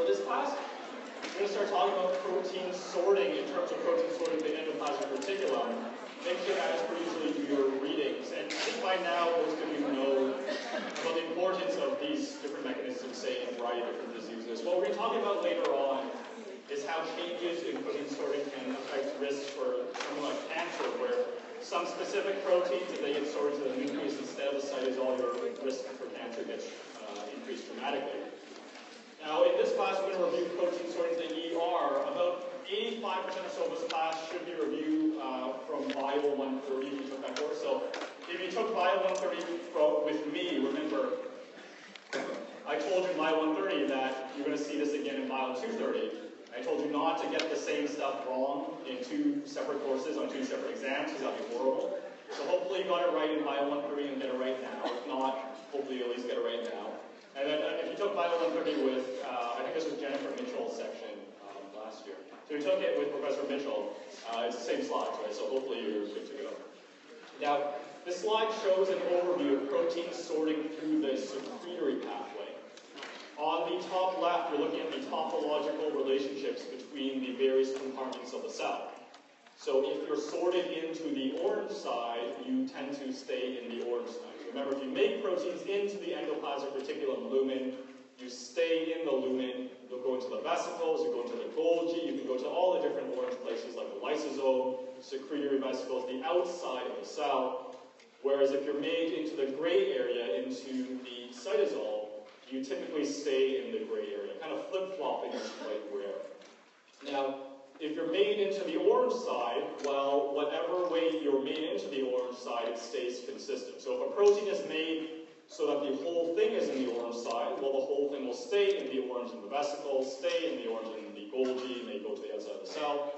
So this class, we're going to start talking about protein sorting in terms of protein sorting the endoplasmic reticulum. Make sure as per usually do your readings. And I think by now most of you know about the importance of these different mechanisms, say, in a variety of different diseases. What we're going to talk about later on is how changes in protein sorting can affect risks for something like cancer, where some specific proteins, if they get sorted to the nucleus instead of the cytosol, your risk for cancer gets increased dramatically. Now, in this class, we're going to review protein sorting to the ER. About 85% or so of this class should be reviewed from Bio 130 if you took that course. So, if you took Bio 130 with me, remember, I told you in Bio 130 that you're going to see this again in Bio 230. I told you not to get the same stuff wrong in two separate courses on two separate exams, because that would be horrible. So hopefully you got it right in Bio 130 and get it right now. If not, hopefully you at least get it right now. And then if you took Bio 130 with, I think this was Jennifer Mitchell's section last year. So you took it with Professor Mitchell, it's the same slides, right? So hopefully you're good to go. Now, this slide shows an overview of protein sorting through the secretory pathway. On the top left, we're looking at the topological relationships between the various compartments of the cell. So if you're sorted into the orange side, you tend to stay in the orange side. Remember, if you make proteins into the endoplasmic reticulum lumen, you stay in the lumen, you'll go into the vesicles, you go into the Golgi, you can go to all the different orange places like the lysosome, secretory vesicles, the outside of the cell. Whereas if you're made into the gray area, into the cytosol, you typically stay in the gray area. Kind of flip-flopping is quite rare. Now, if you're made into the orange side, well, whatever way you're made into the orange side, it stays consistent. So if a protein is made so that the whole thing is in the orange side, well, the whole thing will stay in the orange in the vesicles, stay in the orange in the Golgi, and they go to the outside of the cell.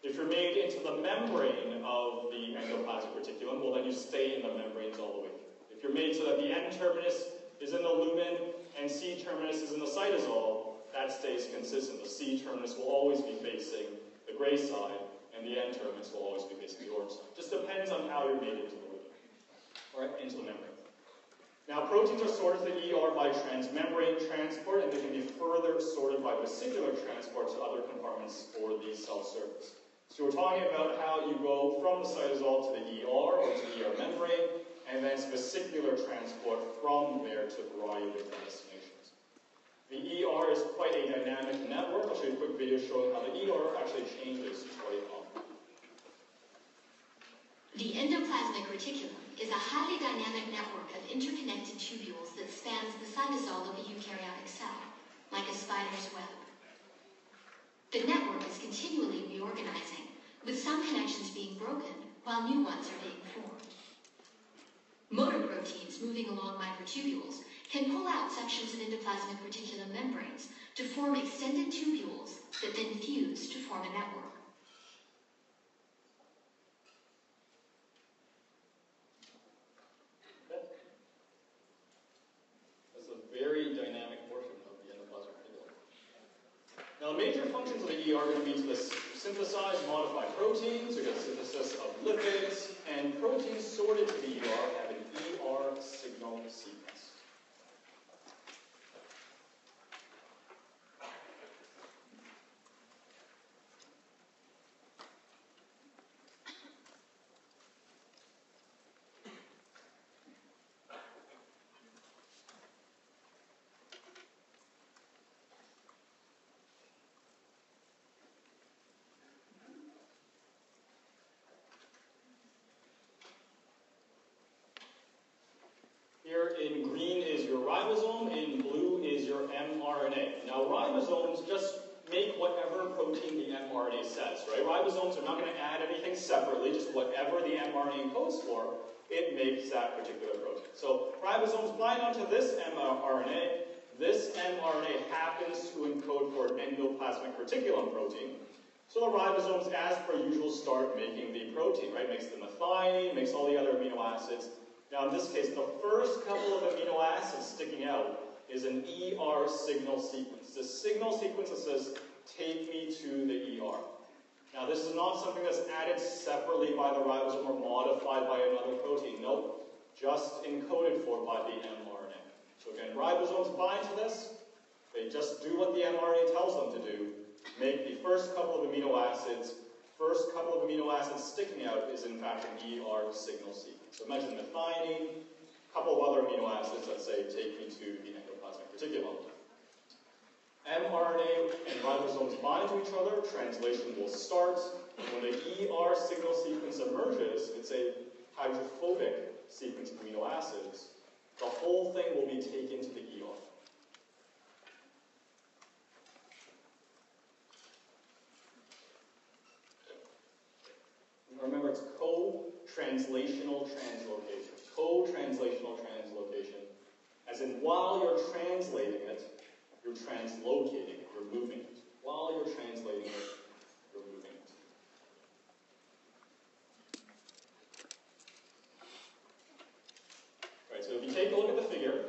If you're made into the membrane of the endoplasmic reticulum, well, then you stay in the membranes all the way through. If you're made so that the N-terminus is in the lumen and C-terminus is in the cytosol, that stays consistent. The C-terminus will always be facing the gray side, and the N-terminus will always be facing the orange side. Just depends on how you're made into the lumen, or into the membrane. Now, proteins are sorted to the ER by transmembrane transport, and they can be further sorted by vesicular transport to other compartments for the cell surface. So we're talking about how you go from the cytosol to the ER, or to the ER membrane, and then vesicular transport from there to a variety of different destinations. The ER is quite a dynamic network. I'll show you a quick video showing how the ER actually changes quite often. The endoplasmic reticulum is a highly dynamic network of interconnected tubules that spans the cytosol of a eukaryotic cell, like a spider's web. The network is continually reorganizing, with some connections being broken, while new ones are being formed. Motor proteins moving along microtubules can pull out sections of endoplasmic reticulum membranes to form extended tubules that then fuse to form a network. That's a very dynamic portion of the endoplasmic reticulum. Now, the major functions of the ER are going to be to synthesize modified proteins, or get synthesis of lipids, and proteins sorted to the ER have an ER signal sequence. Here in green is your ribosome, in blue is your mRNA. Now ribosomes just make whatever protein the mRNA says, right? Ribosomes are not going to add anything separately, just whatever the mRNA encodes for, it makes that particular protein. So ribosomes bind onto this mRNA. This mRNA happens to encode for an endoplasmic reticulum protein. So the ribosomes, as per usual, start making the protein, right? Makes the methionine, makes all the other amino acids. Now in this case, the first couple of amino acids sticking out is an ER signal sequence. The signal sequence that says, take me to the ER. Now this is not something that's added separately by the ribosome or modified by another protein. Nope, just encoded for by the mRNA. So again, ribosomes bind to this, They just do what the mRNA tells them to do, make the first couple of amino acids. First couple of amino acids sticking out is in fact an ER signal sequence. So imagine methionine, a couple of other amino acids that say take me to the endoplasmic reticulum. mRNA and ribosomes bind to each other, translation will start. When the ER signal sequence emerges, it's a hydrophobic sequence of amino acids. The whole thing will be taken to the ER. Remember, it's co-translational translocation. Co-translational translocation, as in while you're translating it, you're translocating it, you're moving it. While you're translating it, you're moving it. Right, so if you take a look at the figure,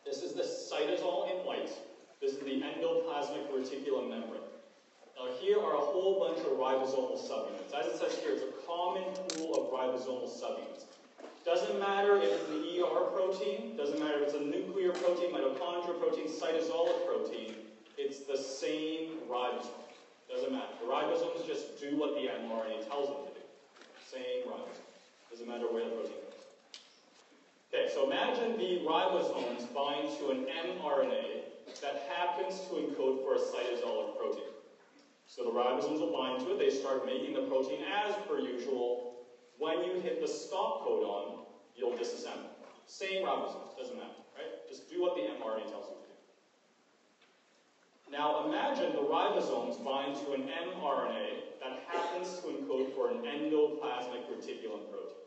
this is the cytosol in white. This is the endoplasmic reticulum membrane. Now here are a whole bunch of ribosomal subunits. As it says here, it's a common pool of ribosomal subunits. Doesn't matter if it's an ER protein, doesn't matter if it's a nuclear protein, mitochondrial protein, cytosolic protein, it's the same ribosome. Doesn't matter. The ribosomes just do what the mRNA tells them to do. Same ribosome. Doesn't matter where the protein goes. Okay, so imagine the ribosomes bind to an mRNA that happens to encode for a cytosolic protein. So the ribosomes will bind to it, they start making the protein as per usual. When you hit the stop codon, you'll disassemble. Same ribosomes, doesn't matter, right? Just do what the mRNA tells you to do. Now imagine the ribosomes bind to an mRNA that happens to encode for an endoplasmic reticulum protein.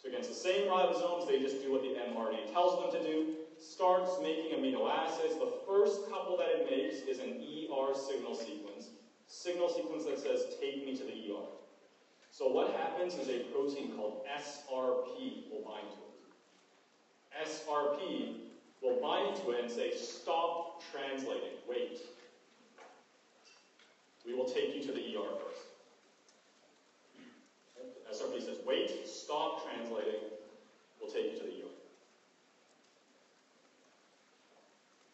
So again, it's the same ribosomes, they just do what the mRNA tells them to do. Starts making amino acids. The first couple that it makes is an ER signal sequence. Signal sequence that says, take me to the ER. So what happens is a protein called SRP will bind to it. SRP will bind to it and say, stop translating, wait. We will take you to the ER first. SRP says, wait, stop translating, we'll take you to the ER.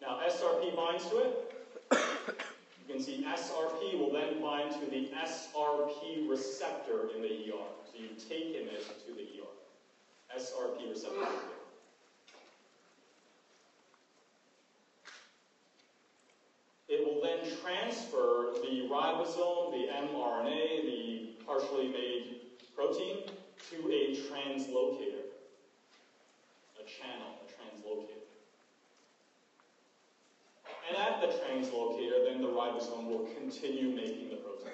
Now SRP binds to it. You can see SRP will then bind to the SRP receptor in the ER. So you've taken it to the ER. SRP receptor. It will then transfer the ribosome, the mRNA, the partially made protein, to a translocator. A channel, a translocator. And at the translocator, then the ribosome will continue making the protein.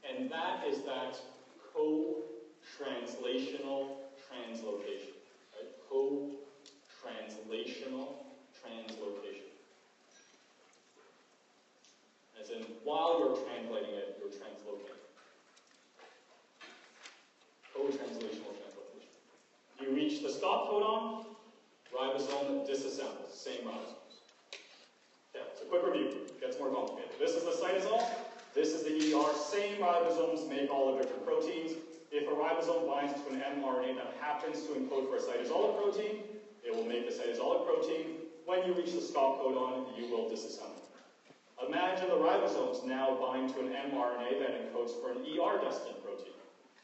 And that is that co-translational translocation. Right? Co-translational translocation. As in, while you're translating it, you're translocating. Co-translational translocation. You reach the stop codon, ribosome disassembles, same ribosomes. Okay, so quick review, gets more complicated. This is the cytosol, this is the ER, same ribosomes make all the different proteins. If a ribosome binds to an mRNA that happens to encode for a cytosolic protein, it will make the cytosolic protein. When you reach the stop codon, you will disassemble. Imagine the ribosomes now bind to an mRNA that encodes for an ER-destined protein.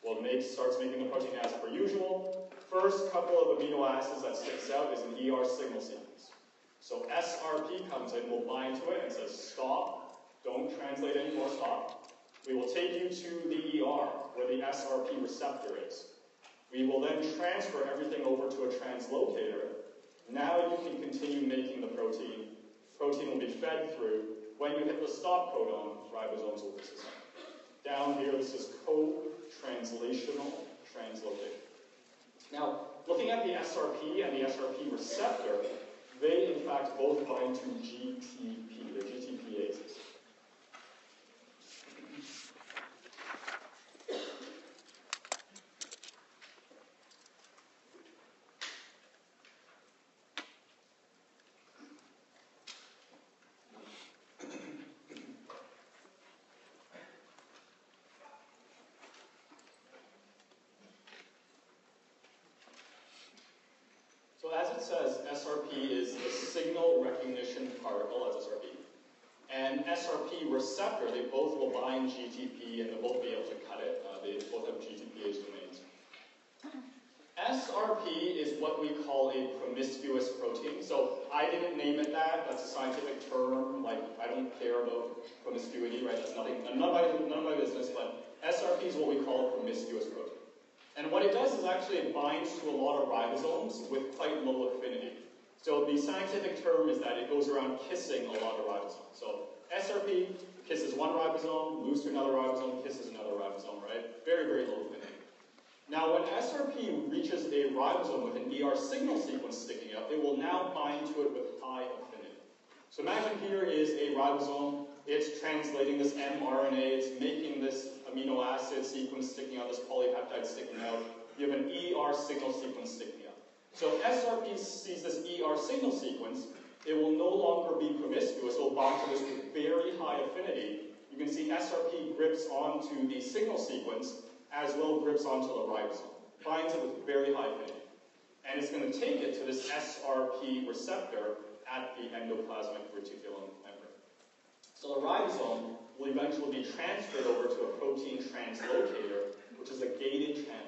Well, it starts making the protein as per usual. First couple of amino acids that sticks out is an ER signal sequence. So SRP comes in, will bind to it and says, stop, don't translate anymore, stop. We will take you to the ER, where the SRP receptor is. We will then transfer everything over to a translocator. Now you can continue making the protein. Protein will be fed through. When you hit the stop codon, ribosomes will disassemble. Down here, this is co-translational translocation. Now, looking at the SRP and the SRP receptor, they in fact both bind to GTP. They're GTPases. as it says, SRP is the signal recognition particle, that's SRP. And SRP receptor, they both will bind GTP and they'll both be able to cut it. They both have GTPase domains. SRP is what we call a promiscuous protein. So I didn't name it that. That's a scientific term. Like, I don't care about promiscuity, right? That's nothing, none of my business. But SRP is what we call a promiscuous protein. And what it does is actually it binds to a lot of ribosomes with quite low affinity. So the scientific term is that it goes around kissing a lot of ribosomes. So SRP kisses one ribosome, moves to another ribosome, kisses another ribosome, right? Very, very low affinity. Now, when SRP reaches a ribosome with an ER signal sequence sticking up, it will now bind to it with high affinity. So imagine here is a ribosome. It's translating this mRNA. It's making this amino acid sequence sticking out, this polypeptide sticking out. You have an ER signal sequence sticking out. So if SRP sees this ER signal sequence, it will no longer be promiscuous. It will bind to this with very high affinity. You can see SRP grips onto the signal sequence as well grips onto the ribosome. Binds it with very high affinity. And it's going to take it to this SRP receptor at the endoplasmic reticulum membrane. So the ribosome will eventually be transferred over to a protein translocator, which is a gated channel.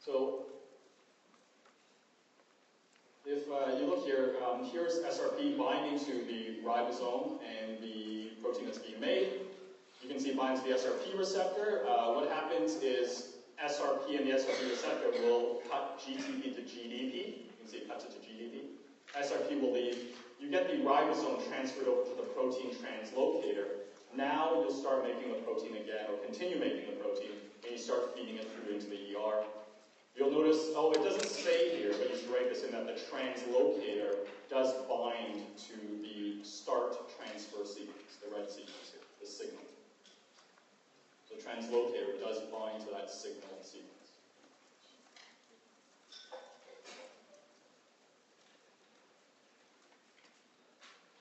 So, if you look here, here's SRP binding to the ribosome and the protein that's being made. You can see it binds to the SRP receptor. What happens is SRP and the SRP receptor will cut GTP to GDP. You can see it cuts it to GDP. SRP will leave. You get the ribosome transferred over to the protein translocator. Now you'll start making the protein again, or continue making the protein, and you start feeding it through into the ER. You'll notice, oh, it doesn't say here, but you should write this in, that the translocator does bind to the start transfer sequence, the red sequence here, the signal. So the translocator does bind to that signal sequence.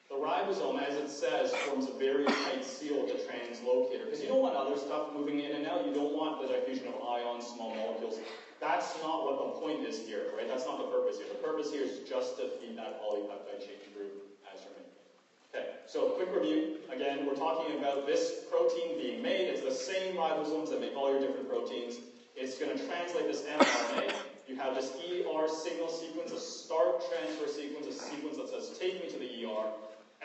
The ribosome, as it says, forms a very tight seal with the translocator, because you don't want other stuff moving in and out. You don't want the diffusion of ions, small molecules. That's not what the point is here, right? That's not the purpose here. The purpose here is just to feed that polypeptide chain through as you're making it. Okay, so quick review. Again, we're talking about this protein being made. It's the same ribosomes that make all your different proteins. It's going to translate this mRNA. You have this ER signal sequence, a start transfer sequence, a sequence that says, take me to the ER.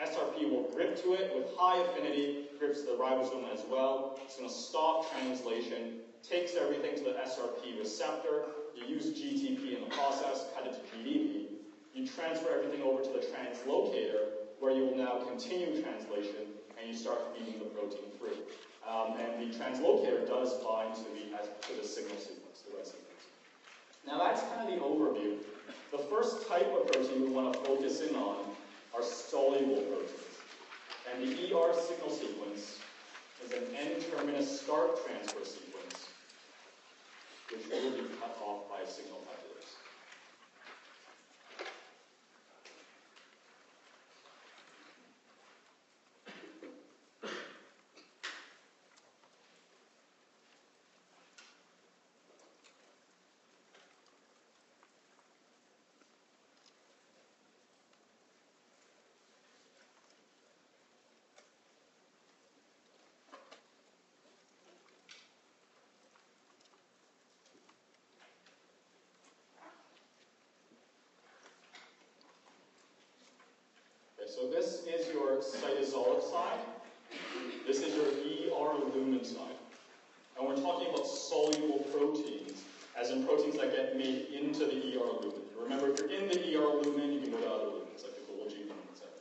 SRP will grip to it with high affinity, grips to the ribosome as well. It's going to stop translation, takes everything to the SRP receptor. You use GTP in the process, cut it to GDP. You transfer everything over to the translocator, where you will now continue translation, and you start feeding the protein through. And the translocator does bind to the signal sequence, the red sequence. Now that's kind of the overview. The first type of protein we want to focus in on are soluble proteins. And the ER signal sequence is an N-terminus start transfer sequence, which will be cut off by signal peptidase. So this is your cytosolic side. This is your ER lumen side. And we're talking about soluble proteins, as in proteins that get made into the ER lumen. Remember, if you're in the ER lumen, you can go to other lumens, like the Golgi lumen, etc.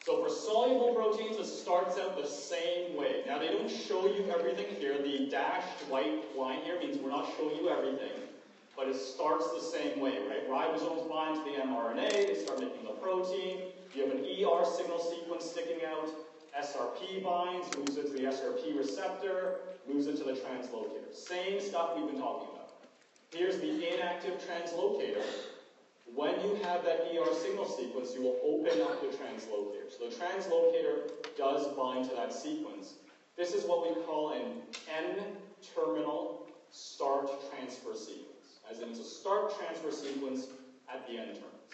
So for soluble proteins, it starts out the same way. Now, they don't show you everything here. The dashed white line here means we're not showing you everything. But it starts the same way, right? Ribosomes bind to the mRNA, they start making the protein. You have an ER signal sequence sticking out. SRP binds, moves into the SRP receptor, moves into the translocator. Same stuff we've been talking about. Here's the inactive translocator. When you have that ER signal sequence, you will open up the translocator. So the translocator does bind to that sequence. This is what we call an N-terminal start transfer sequence. As in, it's a start transfer sequence at the N terminals.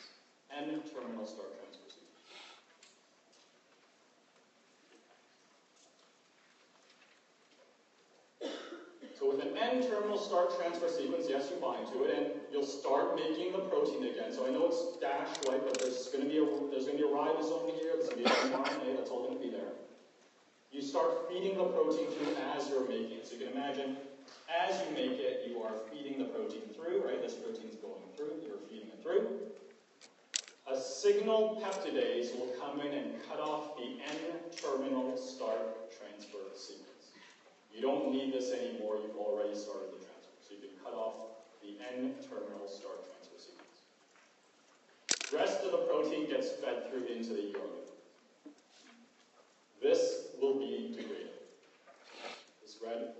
N-terminal start transfer sequence. So with an N-terminal start transfer sequence, yes, you bind to it, and you'll start making the protein again. So I know it's dashed white, but there's going to be a ribosome here, there's going to be an mRNA, that's all going to be there. You start feeding the protein through as you're making it. So you can imagine, as you make it, you are feeding the protein through, right? This protein's going through, you're feeding it through. A signal peptidase will come in and cut off the N-terminal start transfer sequence. You don't need this anymore, you've already started the transfer. So you can cut off the N-terminal start transfer sequence. The rest of the protein gets fed through into the ER loop. This will be degraded. This red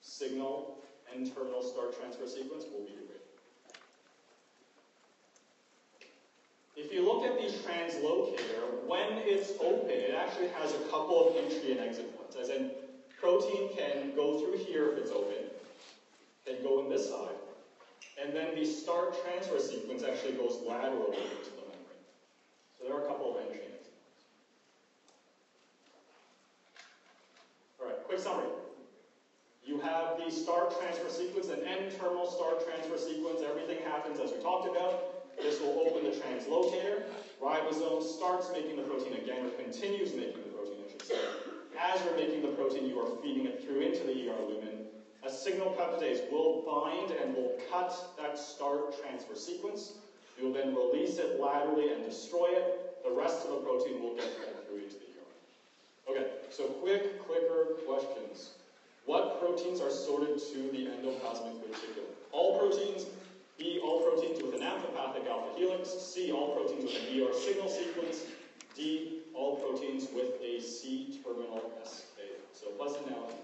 signal N-terminal start transfer sequence will be degraded. If you look at the translocator, when it's open, it actually has a couple of entry and exit points. As in, protein can go through here if it's open, can go in this side, and then the start transfer sequence actually goes laterally into the membrane. So there are a couple of entry and exit points. All right, quick summary. You have the start transfer sequence, an N-terminal start transfer sequence. Everything happens as we talked about. This will open the translocator. Ribosome starts making the protein again, or continues making the protein, I should say. As you're making the protein, you are feeding it through into the ER lumen. A signal peptidase will bind and will cut that start transfer sequence. You will then release it laterally and destroy it. The rest of the protein will get fed through into the ER. Okay, so clicker questions. What proteins are sorted to the endoplasmic reticulum? All proteins. B, all proteins with an amphipathic alpha helix. C, all proteins with an ER signal sequence. D, all proteins with a C-terminal SA. So buzz it now. Okay.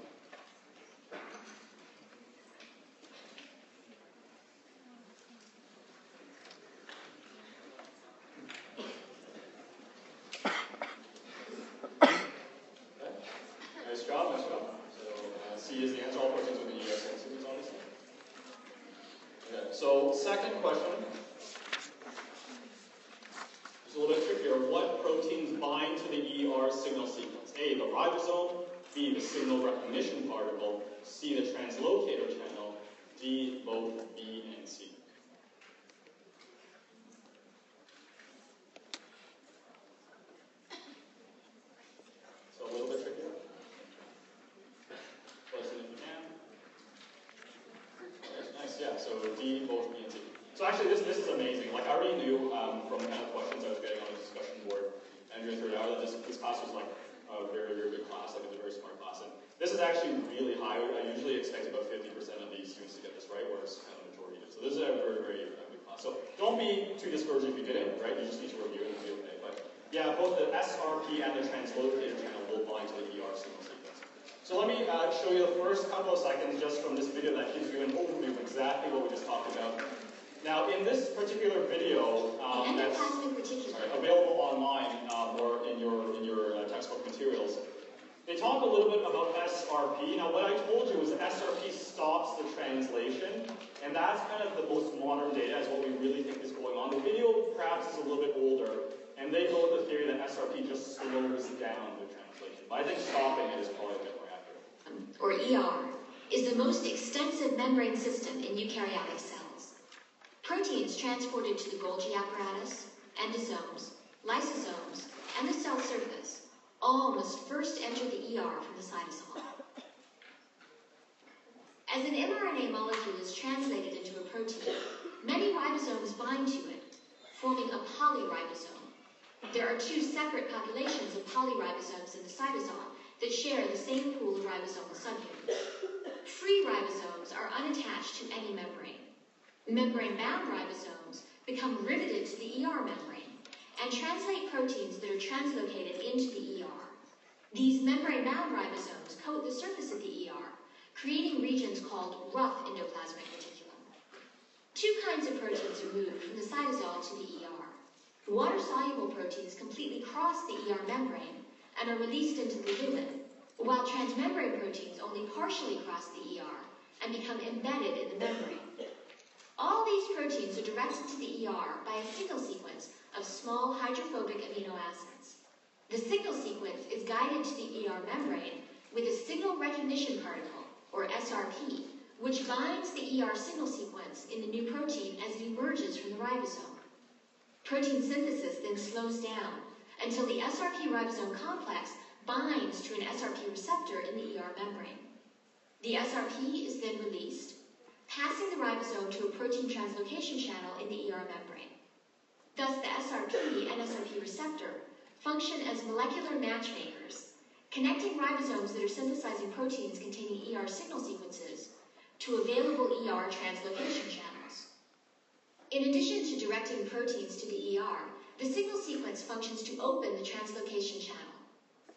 Nice job, nice job. So C is the answer, all proteins with an ER signal sequence, obviously. Okay, so second question. It's a little bit trickier. What proteins bind to the ER signal sequence? A, the ribosome. B, the signal recognition particle. C, the translocator channel. D, both B and C. So a little bit trickier. Close it if you can. Nice, yeah. So D, both B and C. So actually, this is amazing. Like I already knew from the kind of questions I was getting on the discussion board and during third hour that this class was like a very, very good class. Like it's a very smart class. And this is actually really high. I usually expect about 50% of the students to get this right, whereas kind of the majority did. So this is a very, very good class. So don't be too discouraged if you didn't, right? You just need to review it and be okay. But yeah, both the SRP and the translocator channel will bind to the ER signal sequence. So let me show you the first couple of seconds just from this video that gives you an overview of exactly what we just talked about. Now, in this particular video, that's available online or in your textbook materials, they talk a little bit about SRP. Now, what I told you was that SRP stops the translation, and that's kind of the most modern data as what we really think is going on. The video perhaps is a little bit older, and they go with the theory that SRP just slows down the translation. But I think stopping it is probably a bit more accurate. Or ER, is the most extensive membrane system in eukaryotic cells. Proteins transported to the Golgi apparatus, endosomes, lysosomes, and the cell surface all must first enter the ER from the cytosol. As an mRNA molecule is translated into a protein, many ribosomes bind to it, forming a polyribosome. There are two separate populations of polyribosomes in the cytosol that share the same pool of ribosomal subunits. Free ribosomes are unattached to any membrane. Membrane-bound ribosomes become riveted to the ER membrane and translate proteins that are translocated into the ER. These membrane-bound ribosomes coat the surface of the ER, creating regions called rough endoplasmic reticulum. Two kinds of proteins are moved from the cytosol to the ER. Water-soluble proteins completely cross the ER membrane and are released into the lumen, while transmembrane proteins only partially cross the ER and become embedded in the membrane. All these proteins are directed to the ER by a signal sequence of small hydrophobic amino acids. The signal sequence is guided to the ER membrane with a signal recognition particle, or SRP, which binds the ER signal sequence in the new protein as it emerges from the ribosome. Protein synthesis then slows down until the SRP ribosome complex binds to an SRP receptor in the ER membrane. The SRP is then released, passing the ribosome to a protein translocation channel in the ER membrane. Thus, the SRP and SRP receptor function as molecular matchmakers, connecting ribosomes that are synthesizing proteins containing ER signal sequences to available ER translocation channels. In addition to directing proteins to the ER, the signal sequence functions to open the translocation channel.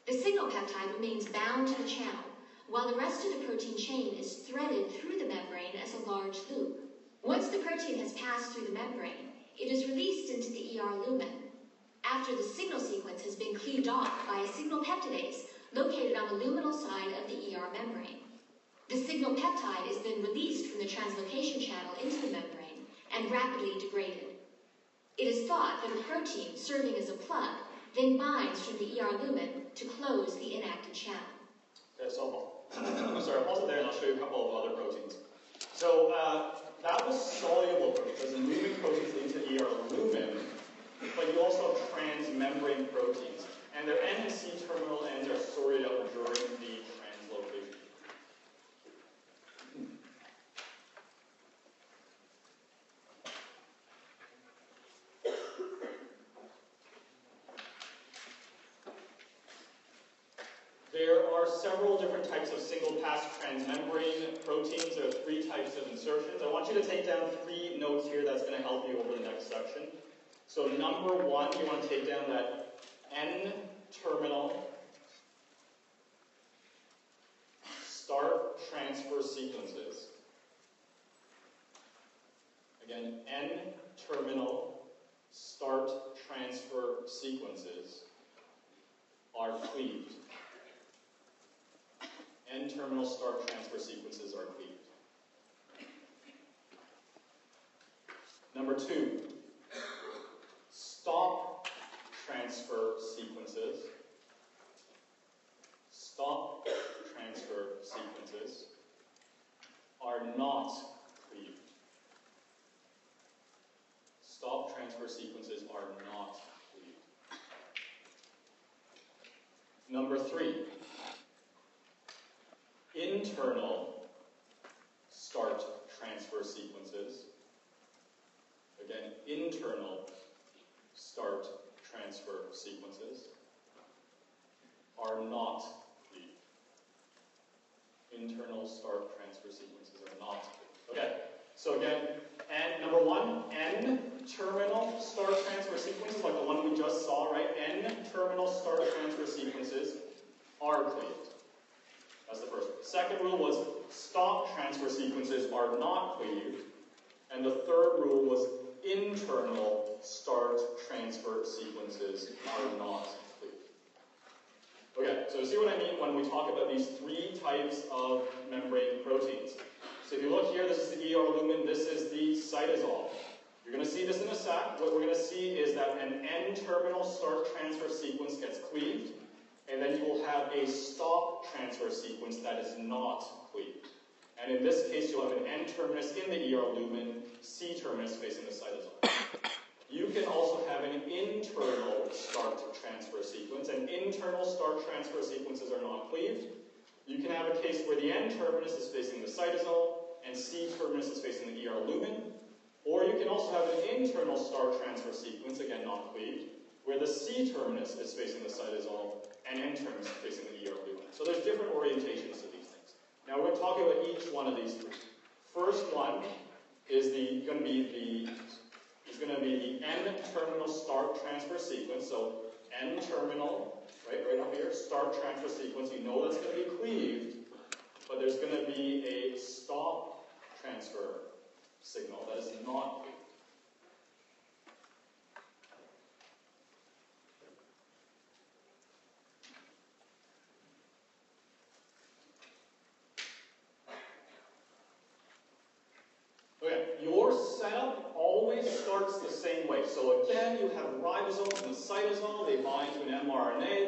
The signal peptide remains bound to the channel, while the rest of the protein chain is threaded through the membrane as a large loop. Once the protein has passed through the membrane, it is released into the ER lumen, after the signal sequence has been cleaved off by a signal peptidase located on the luminal side of the ER membrane. The signal peptide is then released from the translocation channel into the membrane and rapidly degraded. It is thought that a protein serving as a plug then binds from the ER lumen to close the inactive channel. Okay, so I'll pause it there and I'll show you a couple of other proteins. So that was soluble proteins, moving proteins into ER lumen, but you also have transmembrane proteins, and their N and C terminal ends are sorted out during the translocation. There are several different types of single-pass transmembrane proteins. There are 3 types of insertions. I want you to take down 3 notes here that's going to help you over the next section. So number 1, you want to take down that N-terminal start transfer sequences. Again, N-terminal start transfer sequences are cleaved. N-terminal start transfer sequences are cleaved. Number 2, stop transfer sequences. Stop transfer sequences are not cleaved. Stop transfer sequences are not cleaved. Number 3, internal start transfer sequences. Again, internal start transfer sequences are not cleaved. Internal start transfer sequences are not cleaved. Okay, so again, number 1, N-terminal start transfer sequences, like the one we just saw, right? N-terminal start transfer sequences are cleaved. That's the first rule. Second rule was stop transfer sequences are not cleaved. And the third rule was internal start transfer sequences are not cleaved. Okay, so see what I mean when we talk about these 3 types of membrane proteins. So if you look here, this is the ER lumen, this is the cytosol. You're going to see this in a sec. What we're going to see is that an N-terminal start transfer sequence gets cleaved, and then you will have a stop transfer sequence that is not cleaved. And in this case, you'll have an N-terminus in the ER lumen, C-terminus facing the cytosol. You can also have an internal start transfer sequence, and internal start transfer sequences are not cleaved. You can have a case where the N-terminus is facing the cytosol, and C-terminus is facing the ER lumen. Or you can also have an internal start transfer sequence, again not cleaved, where the C-terminus is facing the cytosol, and N-terminus is facing the ER lumen. So there's different orientations to these things. Now we're going to talk about each one of these 3. First one is the going to be the N-terminal start transfer sequence. So N-terminal, right up here, start transfer sequence. You know that's going to be cleaved, but there's going to be a stop transfer signal that is not cleaved. Okay, your setup always starts the same way. So again, you have ribosomes and the cytosol, they bind to an mRNA.